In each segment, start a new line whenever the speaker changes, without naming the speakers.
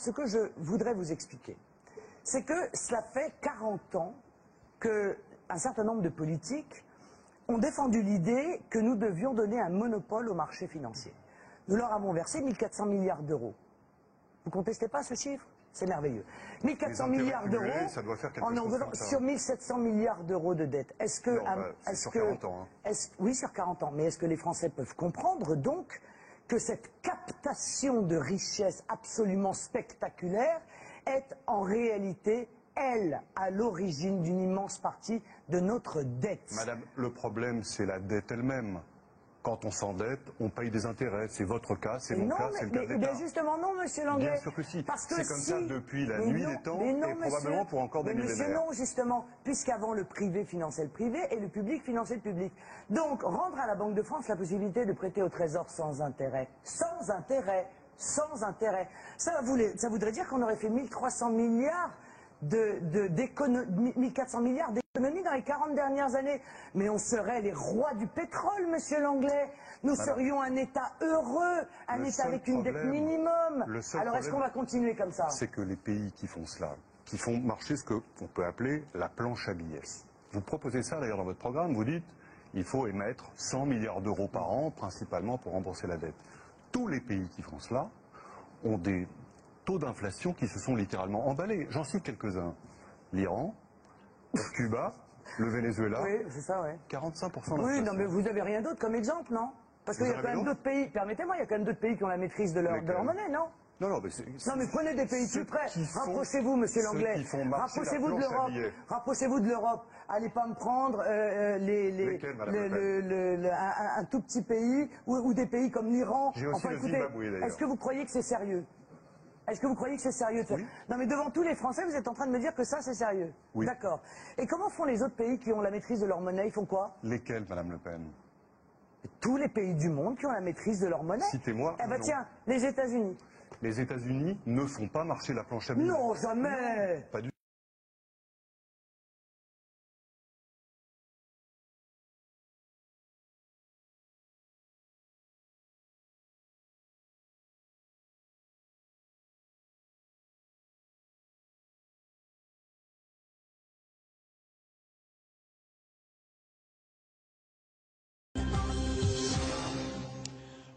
ce que je voudrais vous expliquer, c'est que cela fait 40 ans qu'un certain nombre de politiques ont défendu l'idée que nous devions donner un monopole au marché financier. Nous leur avons versé 1400 milliards d'euros. Vous ne contestez pas ce chiffre? C'est merveilleux. 1400 milliards d'euros sur 1700 milliards d'euros de dette. Est-ce que...
c'est sur 40 ans.
Oui, sur 40 ans. Mais est-ce que les Français peuvent comprendre donc que cette captation de richesse absolument spectaculaire est en réalité, elle, à l'origine d'une immense partie de notre dette?
Madame, le problème, c'est la dette elle-même. Quand on s'endette, on paye des intérêts. C'est votre cas, c'est mon cas, c'est le cas de l'État.
Mais justement non, monsieur Langlais.
Bien sûr que si.
Parce que
c'est comme ça depuis la nuit des temps
et
probablement pour encore des millénaires.
Monsieur, non, justement, puisqu'avant le privé finançait le privé et le public finançait le public. Donc, rendre à la Banque de France la possibilité de prêter au Trésor sans intérêt. Sans intérêt. Sans intérêt. Ça voudrait dire qu'on aurait fait 1300 milliards 1400 milliards d'économies dans les 40 dernières années. Mais on serait les rois du pétrole, monsieur Langlais. Nous serions un État heureux, un État avec une dette minimum. Alors est-ce qu'on va continuer comme ça?
C'est que les pays qui font cela, qui font marcher ce qu'on peut appeler la planche à billets. Vous proposez ça d'ailleurs dans votre programme, vous dites il faut émettre 100 milliards d'euros par an, principalement pour rembourser la dette. Tous les pays qui font cela ont des taux d'inflation qui se sont littéralement emballés. J'en cite quelques-uns. L'Iran, Cuba, le Venezuela,
oui, c'est ça, ouais.
45% d'inflation.
Oui, non, mais vous avez rien d'autre comme exemple, non? Parce qu'il y a quand même d'autres pays, permettez-moi, il y a quand même d'autres pays qui ont la maîtrise de leur monnaie, non?
Non,
mais prenez des pays plus près. Rapprochez-vous, monsieur Langlais. Rapprochez-vous de l'Europe. Rapprochez-vous de l'Europe. Allez pas me prendre un tout petit pays ou des pays comme l'Iran.
Enfin, écoutez,
est-ce que vous croyez que c'est sérieux? Est-ce que vous croyez que c'est sérieux de faire? Non, mais devant tous les Français, vous êtes en train de me dire que ça, c'est sérieux.
Oui.
D'accord. Et comment font les autres pays qui ont la maîtrise de leur monnaie? Ils font quoi?
Lesquels, Madame Le Pen?
Tous les pays du monde qui ont la maîtrise de leur monnaie.
Citez-moi.
Eh ben tiens, les États-Unis.
Les États-Unis ne font pas marcher la planche à billets.
Non, jamais.
Pas du tout.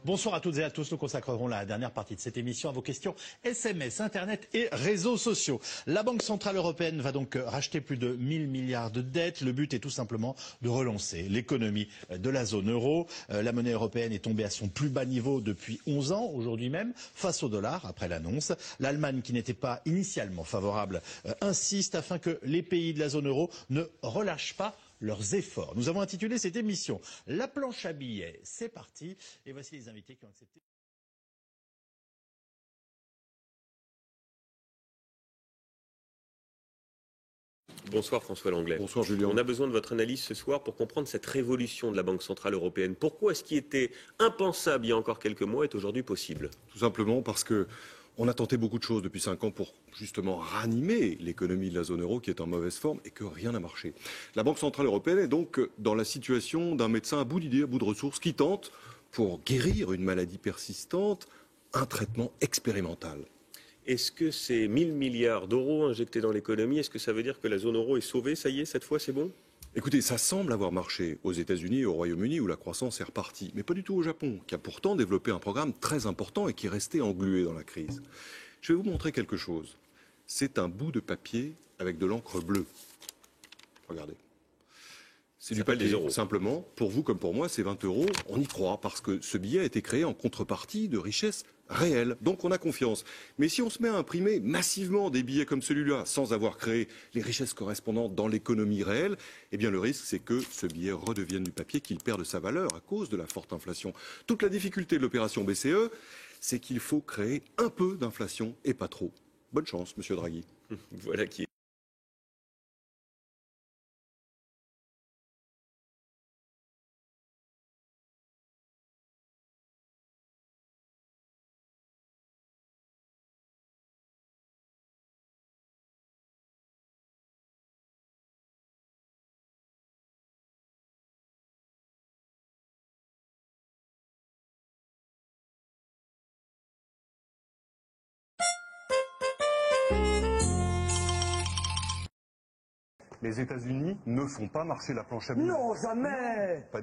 Bonsoir à toutes et à tous. Nous consacrerons la dernière partie de cette émission à vos questions SMS, Internet et réseaux sociaux. La Banque Centrale Européenne va donc racheter plus de 1000 milliards de dettes. Le but est tout simplement de relancer l'économie de la zone euro. La monnaie européenne est tombée à son plus bas niveau depuis 11 ans, aujourd'hui même, face au dollar, après l'annonce. L'Allemagne, qui n'était pas initialement favorable, insiste afin que les pays de la zone euro ne relâchent pas leurs efforts. Nous avons intitulé cette émission « La planche à billets ». C'est parti. Et voici les invités qui ont accepté.
Bonsoir François Langlais.
Bonsoir Julien.
On a besoin de votre analyse ce soir pour comprendre cette révolution de la Banque Centrale Européenne. Pourquoi ce qui était impensable il y a encore quelques mois est aujourd'hui possible?
Tout simplement parce que on a tenté beaucoup de choses depuis 5 ans pour justement ranimer l'économie de la zone euro qui est en mauvaise forme et que rien n'a marché. La Banque Centrale Européenne est donc dans la situation d'un médecin à bout d'idées, à bout de ressources, qui tente, pour guérir une maladie persistante, un traitement expérimental.
Est-ce que ces 1000 milliards d'euros injectés dans l'économie, est-ce que ça veut dire que la zone euro est sauvée? Ça y est, cette fois c'est bon?
Écoutez, ça semble avoir marché aux États-Unis et au Royaume-Uni où la croissance est repartie, mais pas du tout au Japon, qui a pourtant développé un programme très important et qui est resté englué dans la crise. Je vais vous montrer quelque chose. C'est un bout de papier avec de l'encre bleue. Regardez. C'est du papier, simplement, pour vous comme pour moi, c'est 20 €. On y croit, parce que ce billet a été créé en contrepartie de richesses réelles. Donc on a confiance. Mais si on se met à imprimer massivement des billets comme celui-là, sans avoir créé les richesses correspondantes dans l'économie réelle, eh bien le risque, c'est que ce billet redevienne du papier, qu'il perde sa valeur à cause de la forte inflation. Toute la difficulté de l'opération BCE, c'est qu'il faut créer un peu d'inflation et pas trop. Bonne chance, monsieur Draghi.
Voilà qui est.
Les États-Unis ne font pas marcher la planche à billets.
Non, jamais.
Pas du